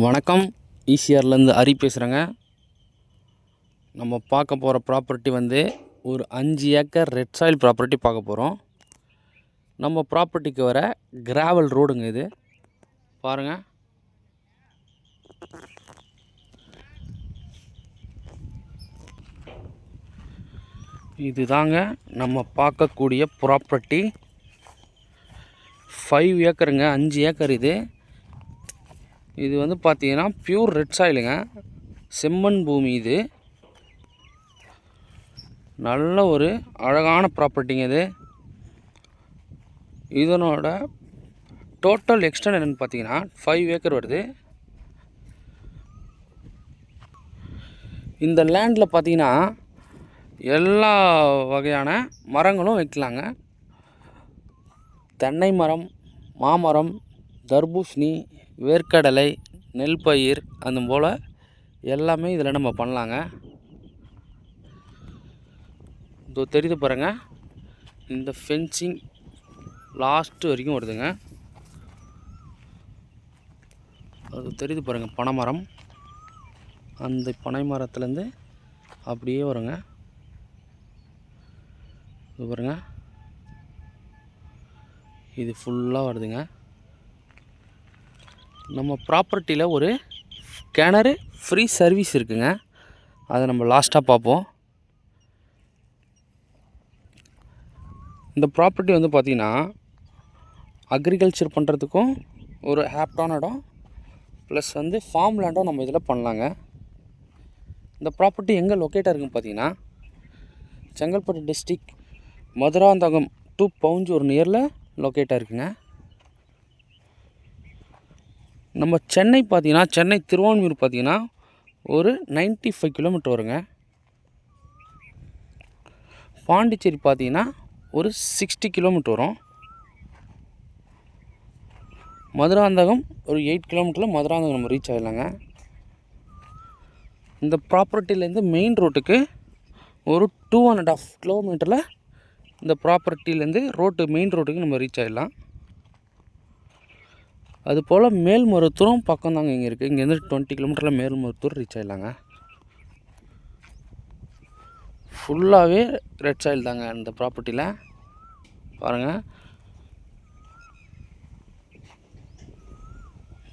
வணக்கம். ஈசிஆர்லேருந்து ஹரி பேசுகிறேங்க. நம்ம பார்க்க போகிற ப்ராப்பர்ட்டி வந்து ஒரு 5 ஏக்கர் ரெட் சாயில் ப்ராப்பர்ட்டி பார்க்க போகிறோம். நம்ம ப்ராப்பர்ட்டிக்கு வர கிராவல் ரோடுங்க இது பாருங்கள். இது தாங்க நம்ம பார்க்கக்கூடிய ப்ராப்பர்ட்டி. 5 ஏக்கருங்க, 5 ஏக்கர் இது. இது வந்து பார்த்தீங்கன்னா பியூர் ரெட் சாயிலுங்க, செம்மண் பூமி. இது நல்ல ஒரு அழகான ப்ராப்பர்ட்டிங்க இது. இதனோட டோட்டல் எக்ஸ்டெண்ட் என்னென்னு பார்த்தீங்கன்னா 5 ஏக்கர் வருது. இந்த லேண்டில் பார்த்தீங்கன்னா எல்லா வகையான மரங்களும் வைக்கலாங்க. தென்னை மரம், மாமரம், தர்பூசணி, வேர்க்கடலை, நெல் பயிர், அந்த போல் எல்லாமே இதில் நம்ம பண்ணலாங்க. இதோ தெரியுது பாருங்க, இந்த ஃபென்சிங் லாஸ்ட்டு வரைக்கும் வருதுங்க. அது தெரியுது பாருங்கள், பனைமரம். அந்த பனை மரத்துலேருந்து அப்படியே வருங்க. இது பாருங்க, இது ஃபுல்லாக வருதுங்க. நம்ம ப்ராப்பர்ட்டியில் ஒரு கிணறு ஃப்ரீ சர்வீஸ் இருக்குங்க. அதை நம்ம லாஸ்ட்டாக பார்ப்போம். இந்த ப்ராப்பர்ட்டி வந்து பார்த்திங்கன்னா அக்ரிகல்ச்சர் பண்ணுறதுக்கும் ஒரு ஆப்டான இடம், ப்ளஸ் வந்து ஃபார்ம் லேண்டும் நம்ம இதில் பண்ணலாங்க. இந்த ப்ராப்பர்ட்டி எங்கே லொக்கேட்டாக இருக்குன்னு பார்த்தீங்கன்னா செங்கல்பட்டு டிஸ்ட்ரிக், மதுராந்தகம் டு பவுஞ்சூர் நியரில் லொக்கேட்டாக இருக்குங்க. நம்ம சென்னை பார்த்தீங்கன்னா, சென்னை திருவான்மியூர் பார்த்தீங்கன்னா ஒரு 95 கிலோமீட்டர் வருங்க. பாண்டிச்சேரி பார்த்தீங்கன்னா ஒரு 60 கிலோமீட்டர் வரும். மதுராந்தகம் ஒரு 8 கிலோமீட்டரில் மதுராந்தகம் நம்ம ரீச் ஆகிடலாங்க. இந்த ப்ராப்பர்ட்டிலேருந்து மெயின் ரோட்டுக்கு ஒரு 2.5 கிலோமீட்டரில் இந்த ப்ராப்பர்ட்டிலேருந்து மெயின் ரோட்டுக்கு நம்ம ரீச் ஆகிடலாம். அதுபோல் மேல்மருவத்தூரும் பக்கம் தாங்க இங்கே இருக்குது. இங்கேருந்து 20 கிலோமீட்டரில் மேல்மருவத்தூர் ரீச் ஆகிடலாங்க. ஃபுல்லாகவே ரெட் சாயில் தாங்க இந்த ப்ராப்பர்ட்டியில் பாருங்கள்.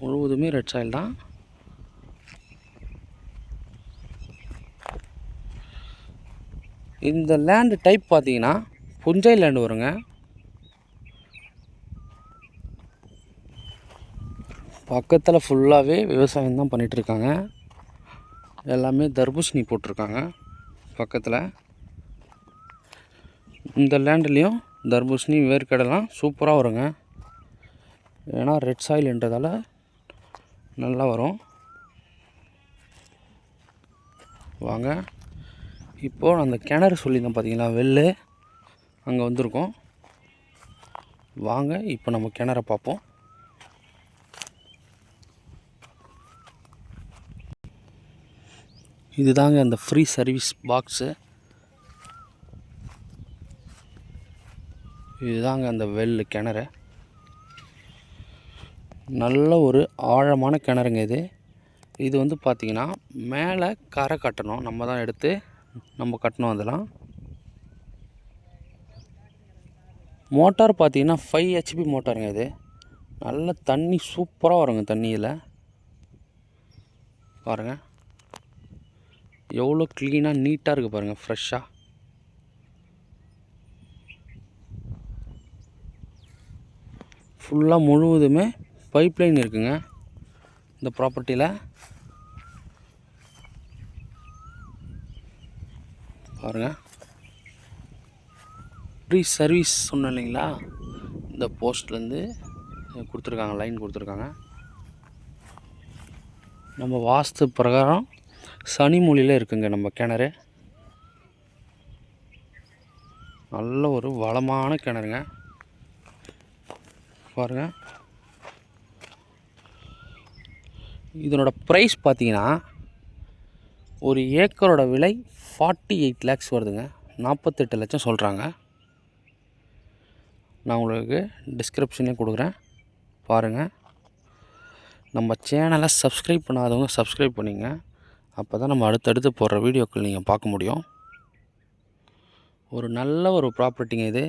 முழுவதுமே ரெட் சாயில் தான். இந்த லேண்டு டைப் பார்த்தீங்கன்னா புஞ்சை லேண்டு வருங்க. பக்கத்தில் ஃபுல்லாகவே விவசாயம் தான் பண்ணிகிட்ருக்காங்க. எல்லாமே தர்பூசணி போட்டிருக்காங்க பக்கத்தில். இந்த லேண்ட்லேயும் தர்பூசணி, வேர்க்கடலாம் சூப்பராக வருங்க. ஏன்னா ரெட் சாயில்ன்றதால நல்லா வரும். வாங்க, இப்போது அந்த கிணறு சொல்லியிருந்தோம் பார்த்தீங்களா, வெள்ளு அங்கே வந்திருக்கோம். வாங்க இப்போ நம்ம கிணறை பார்ப்போம். இதுதாங்க அந்த ஃப்ரீ சர்வீஸ் பாக்ஸு. இதுதாங்க அந்த வெள்ளு கிணறு. நல்ல ஒரு ஆழமான கிணறுங்க இது. இது வந்து பார்த்திங்கன்னா மேலே கரை கட்டணும், நம்ம தான் எடுத்து நம்ம கட்டணும். அதெல்லாம் மோட்டார் பார்த்திங்கன்னா 5 HP மோட்டாருங்க இது. நல்ல தண்ணி சூப்பராக வருங்க. தண்ணியில் பாருங்கள் எவ்வளோ க்ளீனாக நீட்டாக இருக்குது பாருங்கள், ஃப்ரெஷ்ஷாக. ஃபுல்லாக முழுவதுமே பைப் லைன் இருக்குங்க இந்த ப்ராப்பர்ட்டியில். பாருங்கள், ஃப்ரீ சர்வீஸ் சொன்னேன் இல்லைங்களா, இந்த போஸ்ட்லேருந்து கொடுத்துருக்காங்க, லைன் கொடுத்துருக்காங்க. நம்ம வாஸ்து பிரகாரம் சனி மூலையில் இருக்குங்க நம்ம கிணறு. நல்ல ஒரு வளமான கிணறுங்க பாருங்கள். இதனோட ப்ரைஸ் பார்த்தீங்கன்னா ஒரு ஏக்கரோட விலை 48 lakhs வருதுங்க. 48 லட்சம் சொல்கிறாங்க. நான் உங்களுக்கு டிஸ்கிரிப்ஷனே கொடுக்குறேன் பாருங்கள். நம்ம சேனலை சப்ஸ்கிரைப் பண்ணாதவங்க சப்ஸ்கிரைப் பண்ணிங்க. அப்போ தான் நம்ம அடுத்தடுத்து போடுற வீடியோக்கள் நீங்கள் பார்க்க முடியும். ஒரு நல்ல ஒரு ப்ராப்பர்ட்டிங்க இது.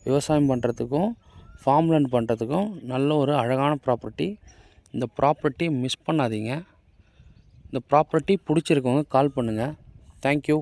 விவசாயம் பண்ணுறதுக்கும் ஃபார்ம் லேண்ட் பண்ணுறதுக்கும் நல்ல ஒரு அழகான ப்ராப்பர்ட்டி. இந்த ப்ராப்பர்ட்டி மிஸ் பண்ணாதீங்க. இந்த ப்ராப்பர்ட்டி பிடிச்சிருக்கவங்க கால் பண்ணுங்கள். தேங்க்யூ.